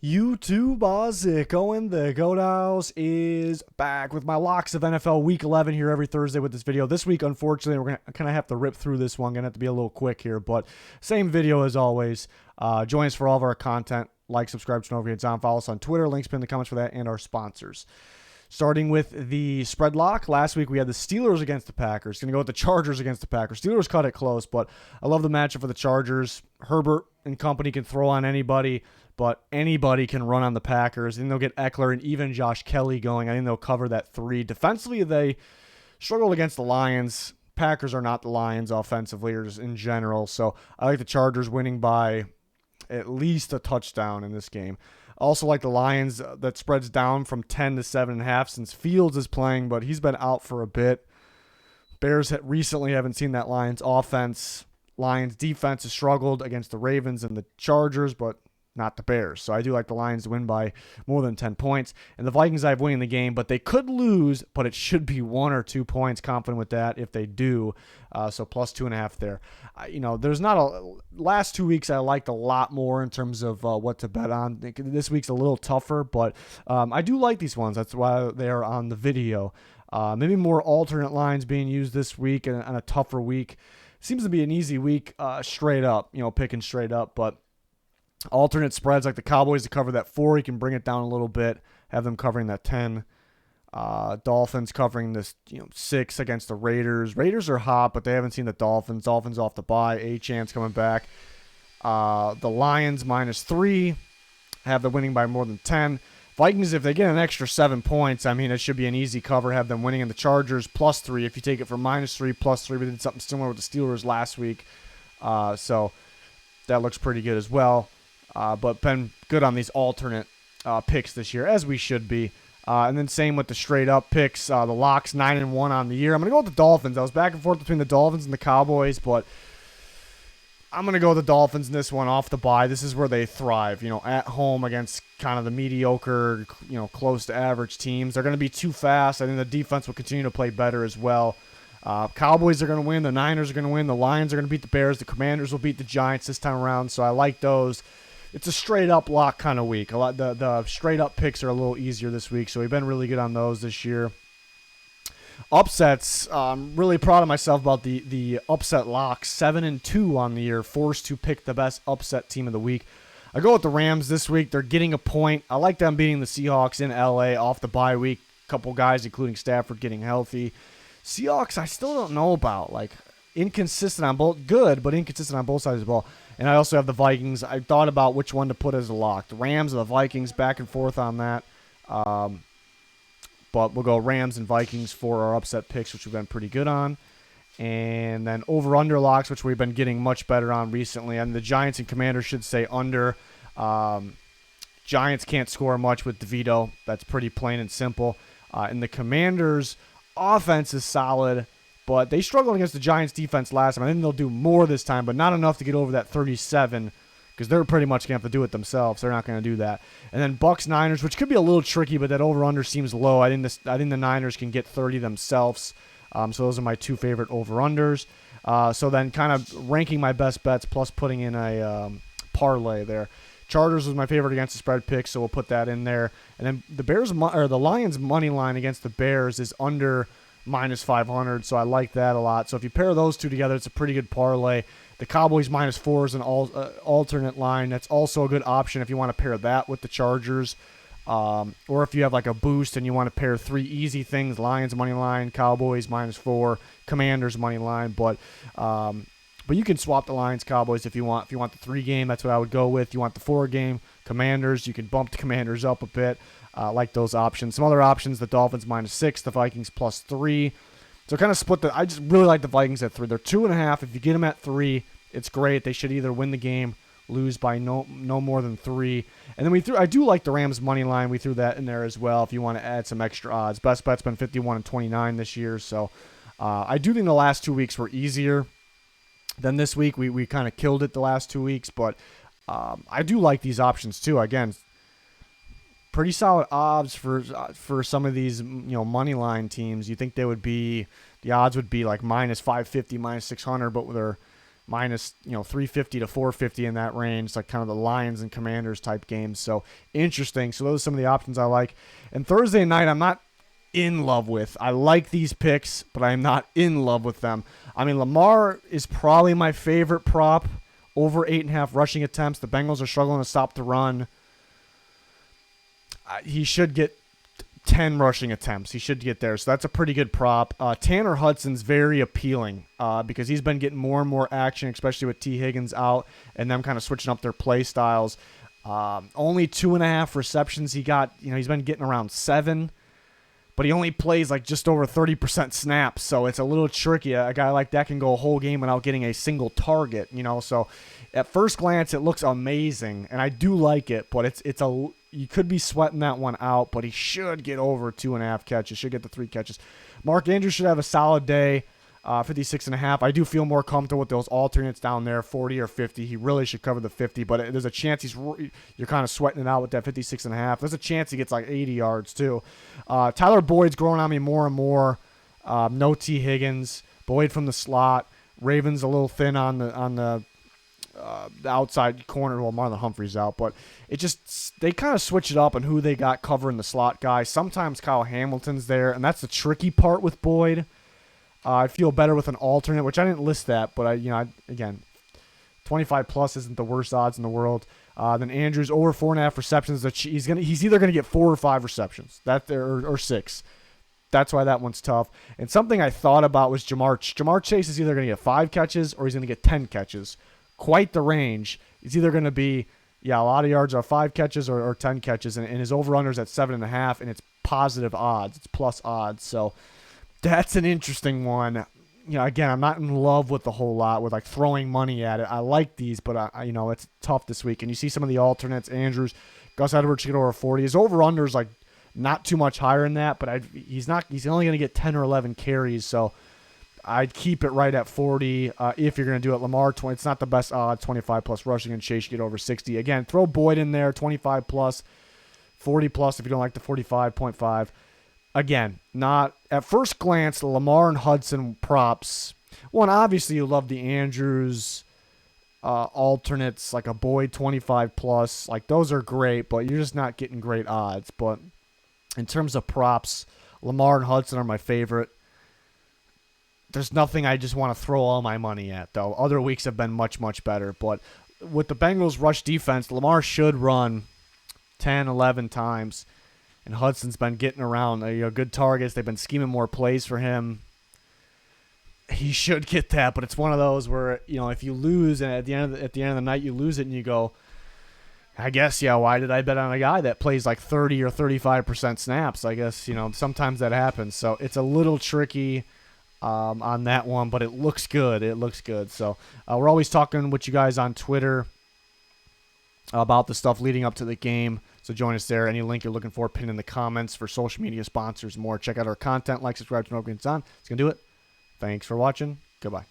YouTube Ozick Owen, the Goat House, is back with my locks of NFL Week 11 here every Thursday with this video. This week, unfortunately, we're going to kind of have to rip through this one. Going to have to be a little quick here, but same video as always. Join us for all of our content. Like, subscribe, turn over, on. Follow us on Twitter. Links pinned in the comments for that, and our sponsors. Starting with the spread lock. Last week, we had the Steelers against the Packers. Going to go with the Chargers against the Packers. Steelers cut it close, but I love the matchup for the Chargers. Herbert and company can throw on anybody, but anybody can run on the Packers. I think they'll get Eckler and even Josh Kelly going. I think they'll cover that 3. Defensively, they struggled against the Lions. Packers are not the Lions offensively or just in general, so I like the Chargers winning by at least a touchdown in this game. Also like the Lions, that spreads down from 10 to 7.5 since Fields is playing, but he's been out for a bit. Bears recently haven't seen that Lions offense. Lions defense has struggled against the Ravens and the Chargers, but not the Bears. So I do like the Lions to win by more than 10 points. And the Vikings, I have winning the game, but they could lose, but it should be 1 or 2 points. Confident with that if they do. So plus 2.5 there. There's not a last 2 weeks I liked a lot more in terms of what to bet on. This week's a little tougher, but I do like these ones. That's why they are on the video. Maybe more alternate lines being used this week and on a tougher week. Seems to be an easy week straight up, picking straight up, but alternate spreads like the Cowboys to cover that 4, you can bring it down a little bit, have them covering that 10. Dolphins covering this 6 against the Raiders. Raiders are hot, but they haven't seen the Dolphins. Dolphins off the bye. A-Chance coming back. The Lions -3, have them winning by more than 10. Vikings, if they get an extra 7 points, it should be an easy cover. Have them winning. In the Chargers +3. If you take it for -3, +3, we did something similar with the Steelers last week. So that looks pretty good as well. But been good on these alternate picks this year, as we should be. And then same with the straight-up picks. The locks, 9-1 on the year. I'm going to go with the Dolphins. I was back and forth between the Dolphins and the Cowboys, but I'm going to go with the Dolphins in this one off the bye. This is where they thrive, at home against kind of the mediocre, close to average teams. They're going to be too fast. I think the defense will continue to play better as well. Cowboys are going to win. The Niners are going to win. The Lions are going to beat the Bears. The Commanders will beat the Giants this time around, so I like those. It's a straight-up lock kind of week. The straight-up picks are a little easier this week, so we've been really good on those this year. Upsets, I'm really proud of myself about the upset locks. 7-2 on the year, forced to pick the best upset team of the week. I go with the Rams this week. They're getting a point. I like them beating the Seahawks in L.A. off the bye week. A couple guys, including Stafford, getting healthy. Seahawks, I still don't know about. Inconsistent on both, good, but inconsistent on both sides of the ball. And I also have the Vikings. I thought about which one to put as a lock. The Rams or the Vikings, back and forth on that. But we'll go Rams and Vikings for our upset picks, which we've been pretty good on. And then over-under locks, which we've been getting much better on recently. And the Giants and Commanders should say under. Giants can't score much with DeVito. That's pretty plain and simple. And the Commanders' offense is solid, but they struggled against the Giants' defense last time. I think they'll do more this time, but not enough to get over that 37 because they're pretty much going to have to do it themselves. They're not going to do that. And then Bucs-Niners, which could be a little tricky, but that over-under seems low. I think the Niners can get 30 themselves. So those are my 2 favorite over-unders. So then kind of ranking my best bets plus putting in a parlay there. Chargers was my favorite against the spread pick, so we'll put that in there. And then the Lions money line against the Bears is under -500, so I like that a lot. So if you pair those two together, it's a pretty good parlay. The Cowboys -4 is an alternate line. That's also a good option if you want to pair that with the Chargers. Or if you have a boost and you want to pair 3 easy things, Lions money line, Cowboys -4, Commanders money line. But you can swap the Lions, Cowboys if you want. If you want the 3 game, that's what I would go with. You want the 4 game, Commanders, you can bump the Commanders up a bit. Like those options. Some other options, the Dolphins -6, the Vikings +3. So kind of split I just really like the Vikings at 3. They're 2.5. If you get them at 3, it's great. They should either win the game, lose by no more than 3. And then I do like the Rams money line. We threw that in there as well if you want to add some extra odds. Best bet's been 51-29 this year. So I do think the last 2 weeks were easier than this week. We kind of killed it the last 2 weeks, but I do like these options too. Again, pretty solid odds for some of these money line teams. You think the odds would be like -550, -600, but they're minus 350 to 450 in that range, like kind of the Lions and Commanders type games. So interesting. So those are some of the options I like. And Thursday night, I'm not in love with. I like these picks, but I'm not in love with them. I mean, Lamar is probably my favorite prop over 8.5 rushing attempts. The Bengals are struggling to stop the run. He should get 10 rushing attempts. He should get there. So that's a pretty good prop. Tanner Hudson's very appealing because he's been getting more and more action, especially with T. Higgins out and them kind of switching up their play styles. Only 2.5 receptions he got. He's been getting around 7, but he only plays like just over 30% snaps. So it's a little tricky. A guy like that can go a whole game without getting a single target, So at first glance, it looks amazing, and I do like it, but you could be sweating that one out, but he should get over 2.5 catches, should get the 3 catches. Mark Andrews should have a solid day, 56.5. I do feel more comfortable with those alternates down there, 40 or 50. He really should cover the 50, but there's a chance you're kind of sweating it out with that 56.5. There's a chance he gets like 80 yards too. Tyler Boyd's growing on me more and more. No T. Higgins. Boyd from the slot. Ravens a little thin on the outside corner. Well, Marlon Humphrey's out, but they kind of switch it up on who they got covering the slot guy. Sometimes Kyle Hamilton's there, and that's the tricky part with Boyd. I feel better with an alternate, which I didn't list that, but again, 25 plus isn't the worst odds in the world. Then Andrews over 4.5 receptions. He's either gonna get 4 or 5 receptions, or 6. That's why that one's tough. And something I thought about was Jamar Chase is either gonna get 5 catches or he's gonna get 10 catches. Quite the range. It's either going to be, a lot of yards are 5 catches or 10 catches, and his over-under's at 7.5, and it's positive odds. It's plus odds. So that's an interesting one. Again, I'm not in love with the whole lot with like throwing money at it. I like these, but it's tough this week. And you see some of the alternates. Andrews, Gus Edwards should get over 40. His over-under's like not too much higher than that, but he's only going to get 10 or 11 carries, so I'd keep it right at 40 if you're going to do it. Lamar, 20. It's not the best odds, 25 plus rushing, and Chase get over 60. Again, throw Boyd in there, 25 plus, 40 plus if you don't like the 45.5. Again, not at first glance, the Lamar and Hudson props. One, obviously you love the Andrews alternates, like a Boyd 25 plus. Like those are great, but you're just not getting great odds. But in terms of props, Lamar and Hudson are my favorite. There's nothing I just want to throw all my money at, though. Other weeks have been much, much better. But with the Bengals' rush defense, Lamar should run 10, 11 times. And Hudson's been getting around good targets. They've been scheming more plays for him. He should get that, but it's one of those where, if you lose and at the end of the night you lose it and you go, I guess, why did I bet on a guy that plays like 30 or 35% snaps? I guess, sometimes that happens. So it's a little tricky on that one, but it looks good. It looks good. So we're always talking with you guys on Twitter about the stuff leading up to the game. So join us there. Any link you're looking for, pin in the comments for social media sponsors, more. Check out our content, like, subscribe to notifications on. It's going to do it. Thanks for watching. Goodbye.